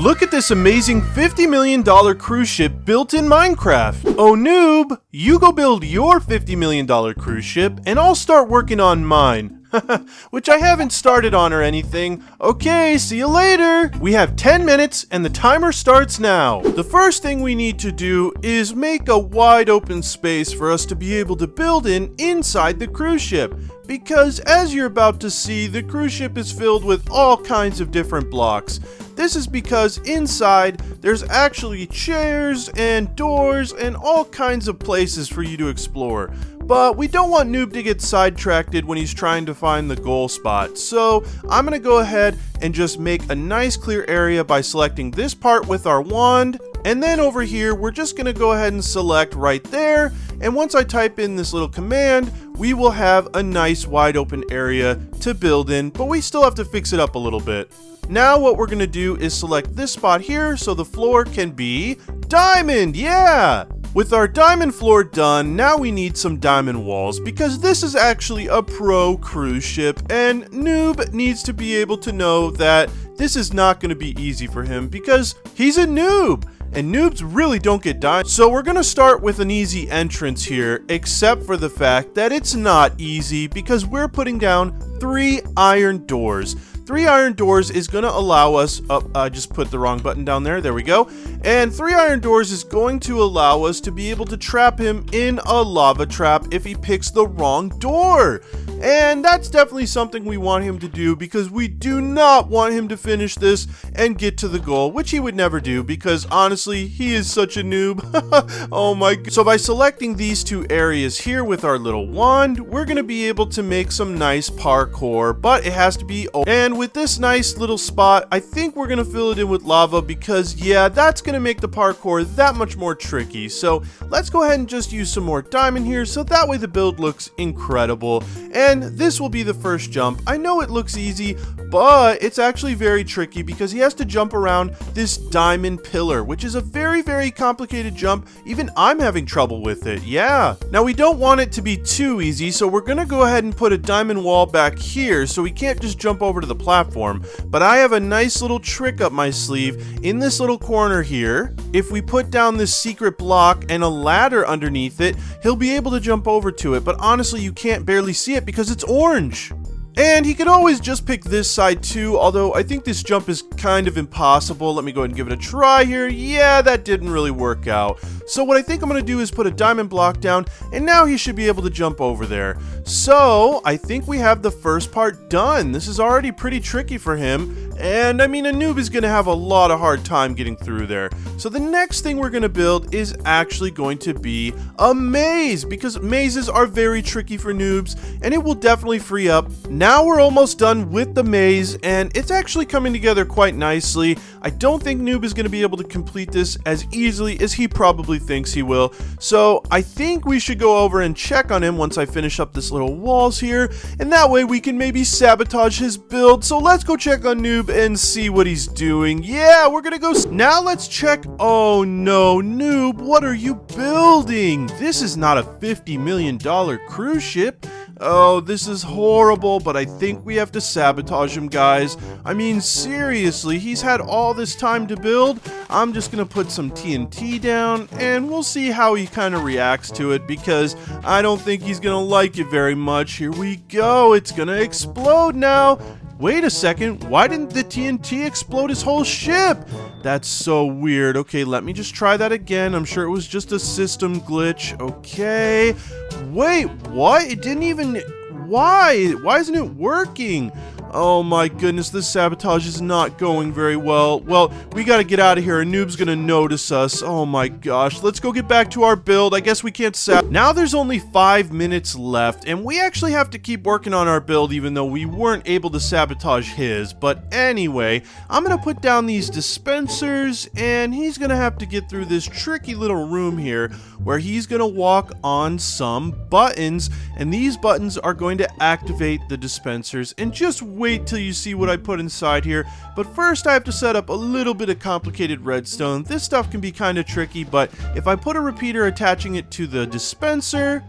Look at this amazing $50 million cruise ship built in Minecraft. Oh, Noob, you go build your $50 million cruise ship and I'll start working on mine. Which I haven't started on or anything. Okay, see you later. We have 10 minutes and the timer starts now. The first thing we need to do is make a wide open space for us to be able to build in inside the cruise ship. Because as you're about to see, the cruise ship is filled with all kinds of different blocks. This is because inside there's actually chairs and doors and all kinds of places for you to explore. But we don't want Noob to get sidetracked when he's trying to find the goal spot. So I'm going to go ahead and just make a nice clear area by selecting this part with our wand. And then over here, we're just going to go ahead and select right there. And once I type in this little command, we will have a nice wide open area to build in. But we still have to fix it up a little bit. Now what we're going to do is select this spot here so the floor can be diamond. Yeah! With our diamond floor done, now we need some diamond walls because this is actually a pro cruise ship and Noob needs to be able to know that this is not going to be easy for him because he's a noob and noobs really don't get diamonds. So we're going to start with an easy entrance here, except for the fact that it's not easy because we're putting down 3 iron doors. 3 iron doors is going to allow us, I just put the wrong button down there we go. And 3 iron doors is going to allow us to be able to trap him in a lava trap if he picks the wrong door. And that's definitely something we want him to do because we do not want him to finish this and get to the goal, which he would never do because honestly, he is such a noob. Oh my god. So by selecting these 2 areas here with our little wand, we're going to be able to make some nice parkour, but it has to be open. And with this nice little spot, I think we're going to fill it in with lava because yeah, that's going to make the parkour that much more tricky. So let's go ahead and just use some more diamond here so that way the build looks incredible. And this will be the first jump. I know it looks easy, but it's actually very tricky because he has to jump around this diamond pillar, which is a very, very complicated jump. Even I'm having trouble with it. Yeah. Now we don't want it to be too easy, so we're going to go ahead and put a diamond wall back here so we can't just jump over to the platform. But I have a nice little trick up my sleeve in this little corner here. If we put down this secret block and a ladder underneath it, he'll be able to jump over to it. But honestly, you can't barely see it because it's orange. And he could always just pick this side too, although I think this jump is kind of impossible. Let me go ahead and give it a try here. Yeah, that didn't really work out. So what I think I'm going to do is put a diamond block down, and now he should be able to jump over there. So I think we have the first part done. This is already pretty tricky for him, and I mean, a noob is going to have a lot of hard time getting through there. So the next thing we're going to build is actually going to be a maze, because mazes are very tricky for noobs, and it will definitely free up. Now we're almost done with the maze, and it's actually coming together quite nicely. I don't think Noob is going to be able to complete this as easily as he probably thinks he will. So I think we should go over and check on him once I finish up this little walls here, and that way we can maybe sabotage his build. So let's go check on Noob and see what he's doing. Yeah, we're going to go. Now let's check. Oh no, Noob, what are you building? This is not a $50 million cruise ship. Oh, this is horrible, but I think we have to sabotage him, guys. I mean, seriously, he's had all this time to build. I'm just going to put some TNT down, and we'll see how he kind of reacts to it, because I don't think he's going to like it very much. Here we go. It's going to explode now. Wait a second, why didn't the TNT explode his whole ship? That's so weird. Okay, let me just try that again. I'm sure it was just a system glitch. Okay. Wait, what? It didn't even... Why? Why isn't it working? Oh my goodness, this sabotage is not going very well. Well, we gotta get out of here. A noob's gonna notice us. Oh my gosh, let's go get back to our build. I guess we can't Now there's only 5 minutes left, and we actually have to keep working on our build even though we weren't able to sabotage his. But anyway, I'm gonna put down these dispensers, and he's gonna have to get through this tricky little room here where he's gonna walk on some buttons, and these buttons are going to activate the dispensers. And just wait till you see what I put inside here. But first I have to set up a little bit of complicated redstone. This stuff can be kind of tricky, but if I put a repeater attaching it to the dispenser,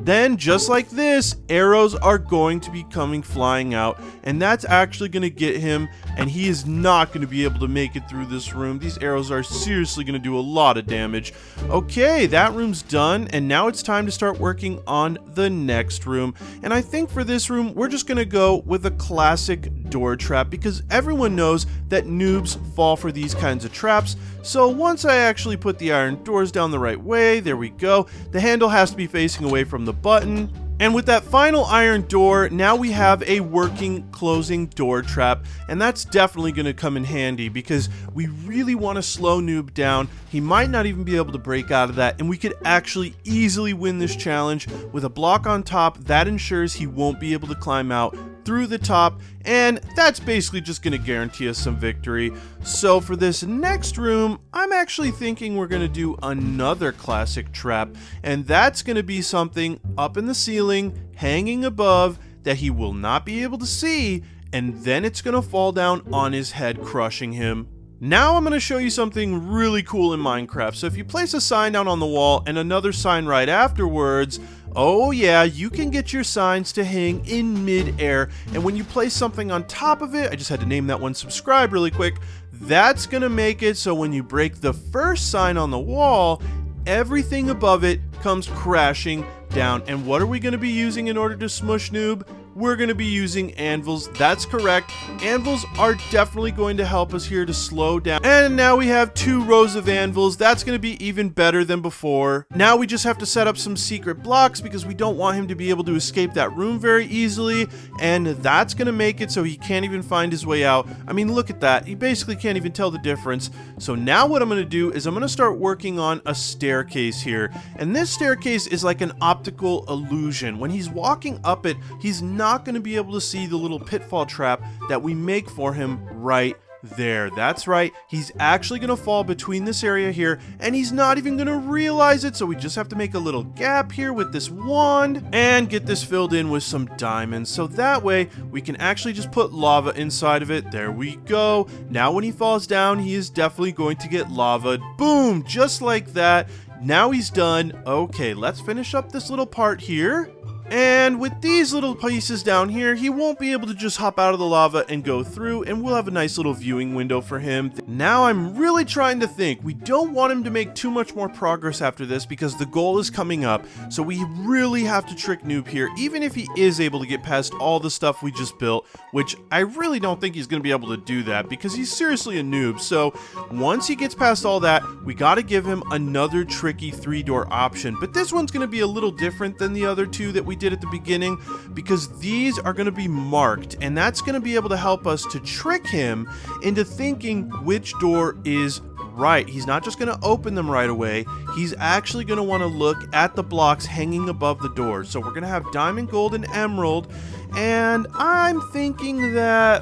then just like this, arrows are going to be coming flying out, and that's actually going to get him and he is not going to be able to make it through this room. These arrows are seriously going to do a lot of damage. Okay, that room's done, and now it's time to start working on the next room. And I think for this room, we're just going to go with a classic door trap, because everyone knows that noobs fall for these kinds of traps. So once I actually put the iron doors down the right way, there we go. The handle has to be facing away from the button. And with that final iron door, now we have a working closing door trap, and that's definitely going to come in handy because we really want to slow Noob down. He might not even be able to break out of that, and we could actually easily win this challenge with a block on top. That ensures he won't be able to climb out through the top, and that's basically just going to guarantee us some victory. So for this next room, I'm actually thinking we're going to do another classic trap, and that's going to be something up in the ceiling, hanging above, that he will not be able to see, and then it's going to fall down on his head, crushing him. Now I'm going to show you something really cool in Minecraft. So if you place a sign down on the wall and another sign right afterwards, oh yeah, you can get your signs to hang in mid-air, and when you place something on top of it, I just had to name that one subscribe really quick, that's gonna make it so when you break the first sign on the wall, everything above it comes crashing down. And what are we gonna be using in order to smush Noob? We're going to be using anvils. That's correct. Anvils are definitely going to help us here to slow down. And now we have 2 rows of anvils. That's going to be even better than before. Now we just have to set up some secret blocks because we don't want him to be able to escape that room very easily. And that's going to make it so he can't even find his way out. I mean, look at that. He basically can't even tell the difference. So now what I'm going to do is I'm going to start working on a staircase here. And this staircase is like an optical illusion. When he's walking up it, he's not going to be able to see the little pitfall trap that we make for him right there. That's right, he's actually going to fall between this area here, and he's not even going to realize it. So we just have to make a little gap here with this wand and get this filled in with some diamonds, so that way we can actually just put lava inside of it. There we go. Now when he falls down, he is definitely going to get lava. Boom, just like that. Now he's done. Okay, let's finish up this little part here. And with these little pieces down here, he won't be able to just hop out of the lava and go through, and we'll have a nice little viewing window for him. Now I'm really trying to think. We don't want him to make too much more progress after this because the goal is coming up, so we really have to trick Noob here, even if he is able to get past all the stuff we just built, which I really don't think he's going to be able to do that because he's seriously a noob. So once he gets past all that, we got to give him another tricky 3-door option, but this one's going to be a little different than the other 2 that we did at the beginning because these are going to be marked, and that's going to be able to help us to trick him into thinking which door is right. He's not just going to open them right away. He's actually going to want to look at the blocks hanging above the doors. So we're going to have diamond, gold, and emerald. And I'm thinking that,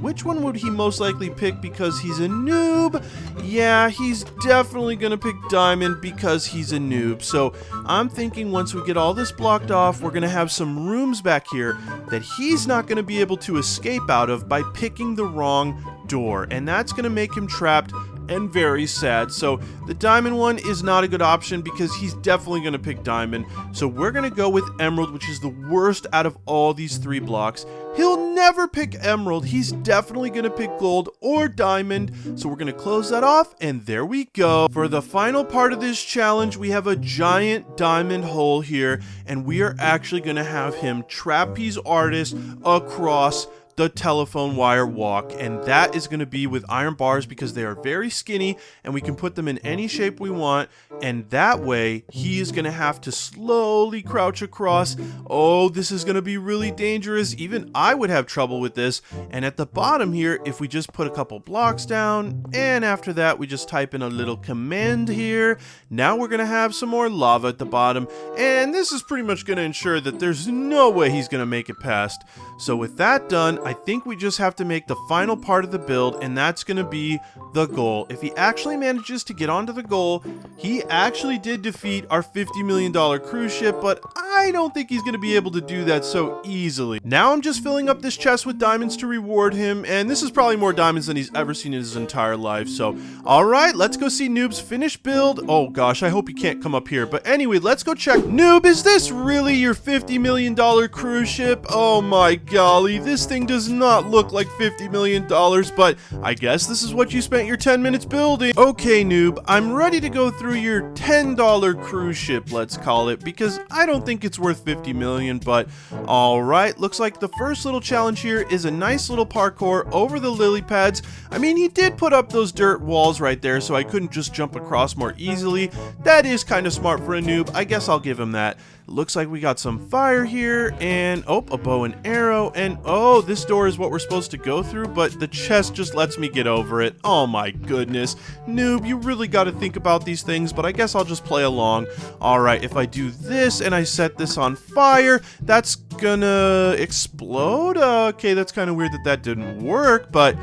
which one would he most likely pick because he's a noob? Yeah, he's definitely going to pick diamond because he's a noob. So I'm thinking once we get all this blocked off, we're going to have some rooms back here that he's not going to be able to escape out of by picking the wrong door. And that's going to make him trapped and very sad. So the diamond one is not a good option because he's definitely going to pick diamond. So we're going to go with emerald, which is the worst out of all these 3 blocks. He'll never pick emerald. He's definitely going to pick gold or diamond. So we're going to close that off, and there we go. For the final part of this challenge, we have a giant diamond hole here, and we are actually going to have him trapeze artist across the telephone wire walk, and that is going to be with iron bars because they are very skinny and we can put them in any shape we want, and that way he is going to have to slowly crouch across. Oh, this is going to be really dangerous. Even I would have trouble with this. And at the bottom here, if we just put a couple blocks down, and after that we just type in a little command here, now we're going to have some more lava at the bottom, and this is pretty much going to ensure that there's no way he's going to make it past. So with that done, I think we just have to make the final part of the build, and that's going to be the goal. If he actually manages to get onto the goal, he actually did defeat our $50 million cruise ship, but I don't think he's going to be able to do that so easily. Now I'm just filling up this chest with diamonds to reward him, and this is probably more diamonds than he's ever seen in his entire life. So, alright, let's go see Noob's finished build. Oh gosh, I hope he can't come up here. But anyway, let's go check. Noob, is this really your $50 million cruise ship? Oh my golly, this thing does not look like $50 million, but I guess this is what you spent your 10 minutes building. Okay, Noob, I'm ready to go through your $10 cruise ship, let's call it, because I don't think it's worth 50 million, but alright, looks like the first little challenge here is a nice little parkour over the lily pads. I mean, he did put up those dirt walls right there, so I couldn't just jump across more easily. That is kind of smart for a noob, I guess I'll give him that. Looks like we got some fire here, and oh, a bow and arrow, and oh, this door is what we're supposed to go through, but the chest just lets me get over it. Oh my goodness. Noob, you really got to think about these things, but I guess I'll just play along. Alright, if I do this and I set this on fire, that's gonna explode? Okay, that's kind of weird that that didn't work, but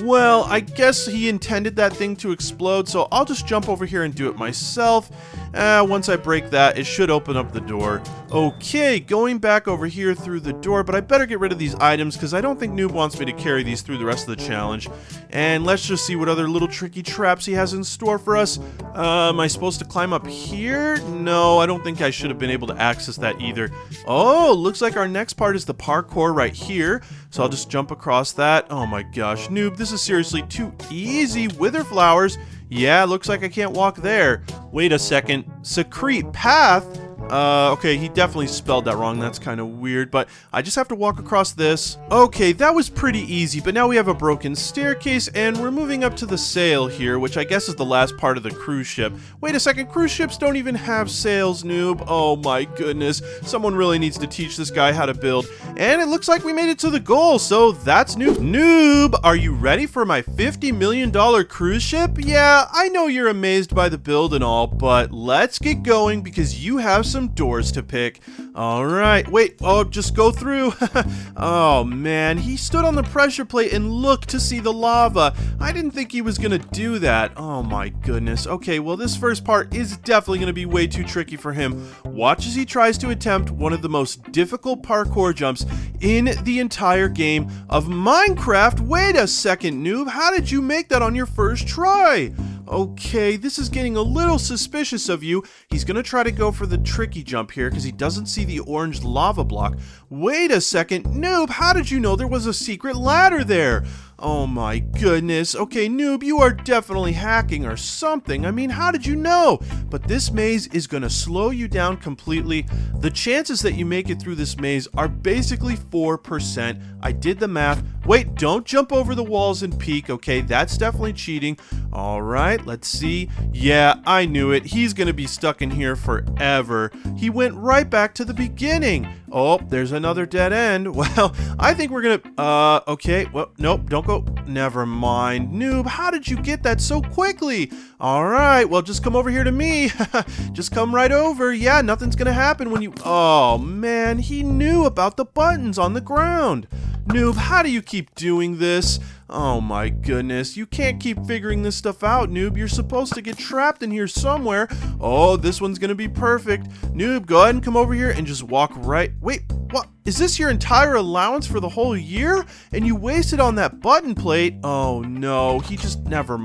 well, I guess he intended that thing to explode, so I'll just jump over here and do it myself. Once I break that, it should open up the door. Okay, going back over here through the door, but I better get rid of these items because I don't think Noob wants me to carry these through the rest of the challenge. And let's just see what other little tricky traps he has in store for us. Am I supposed to climb up here? No, I don't think I should have been able to access that either. Oh, looks like our next part is the parkour right here. So I'll just jump across that. Oh my gosh, Noob, this is seriously too easy. Wither flowers. Yeah, looks like I can't walk there. Wait a second. Secrete path? Okay, he definitely spelled that wrong. That's kind of weird, but I just have to walk across this. Okay, that was pretty easy, but now we have a broken staircase, and we're moving up to the sail here, which I guess is the last part of the cruise ship. Wait a second, cruise ships don't even have sails, Noob. Oh my goodness. Someone really needs to teach this guy how to build. And it looks like we made it to the goal, so that's Noob. Noob, are you ready for my $50 million cruise ship? Yeah, I know you're amazed by the build and all, but let's get going because you have some doors to pick. Alright, wait, oh, just go through. Oh man, he stood on the pressure plate and looked to see the lava. I didn't think he was gonna do that. Oh my goodness. Okay, well this first part is definitely gonna be way too tricky for him. Watch as he tries to attempt one of the most difficult parkour jumps in the entire game of Minecraft. Wait a second, Noob, how did you make that on your first try? Okay, this is getting a little suspicious of you. He's gonna try to go for the tricky jump here because he doesn't see the orange lava block. Wait a second, Noob, how did you know there was a secret ladder there? Oh my goodness. Okay, Noob, you are definitely hacking or something. I mean, how did you know? But this maze is gonna slow you down completely. The chances that you make it through this maze are basically 4%. I did the math. Wait, don't jump over the walls and peek, okay? That's definitely cheating. Alright, let's see. Yeah, I knew it. He's gonna be stuck in here forever. He went right back to the beginning. Oh, there's another dead end. Well, I think we're gonna, okay, well, nope, don't go. Never mind. Noob, how did you get that so quickly? Alright, well, just come over here to me. Just come right over. Yeah, nothing's gonna happen when you, oh man, he knew about the buttons on the ground. Noob, how do you keep doing this? Oh my goodness, you can't keep figuring this stuff out, Noob. You're supposed to get trapped in here somewhere. Oh, this one's gonna be perfect. Noob, go ahead and come over here and just walk right. Wait, what? Is this your entire allowance for the whole year? And you wasted on that button plate? Oh no, he just never.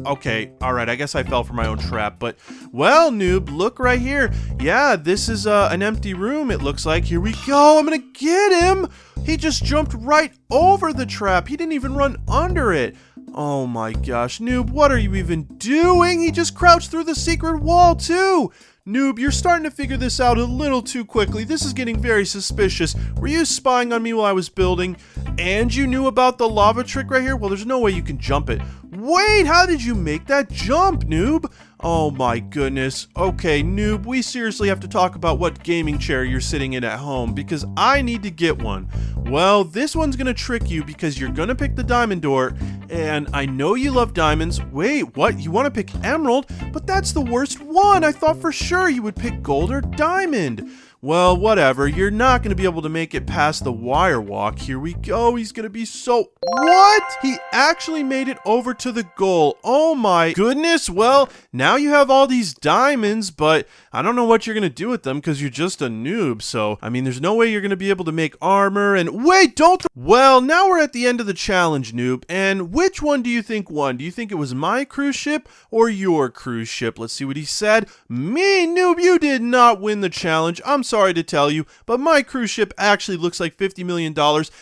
Okay, alright, I guess I fell for my own trap, but well, Noob, look right here. Yeah, this is an empty room, it looks like. Here we go, I'm gonna get him. He just jumped right over the trap. He didn't even run under it. Oh my gosh, Noob, what are you even doing? He just crouched through the secret wall too. Noob, you're starting to figure this out a little too quickly. This is getting very suspicious. Were you spying on me while I was building? And you knew about the lava trick right here? Well, there's no way you can jump it. Wait, how did you make that jump, Noob? Oh my goodness. Okay, Noob, we seriously have to talk about what gaming chair you're sitting in at home because I need to get one. Well, this one's gonna trick you because you're gonna pick the diamond door, and I know you love diamonds. Wait, what? You wanna pick emerald? But that's the worst one. I thought for sure you would pick gold or diamond. Well, whatever. You're not going to be able to make it past the wire walk. Here we go. He's going to be so... What? He actually made it over to the goal. Oh my goodness. Well, now you have all these diamonds, but I don't know what you're going to do with them because you're just a noob. So, I mean, there's no way you're going to be able to make armor and... Wait, don't... Well, now we're at the end of the challenge, Noob. And which one do you think won? Do you think it was my cruise ship or your cruise ship? Let's see what he said. Me, Noob, you did not win the challenge. I'm sorry. sorry to tell you, but my cruise ship actually looks like $50 million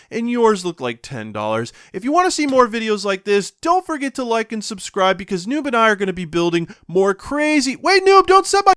and yours look like $10. If you want to see more videos like this, don't forget to like and subscribe because Noob and I are going to be building more crazy... Wait, Noob, don't set my...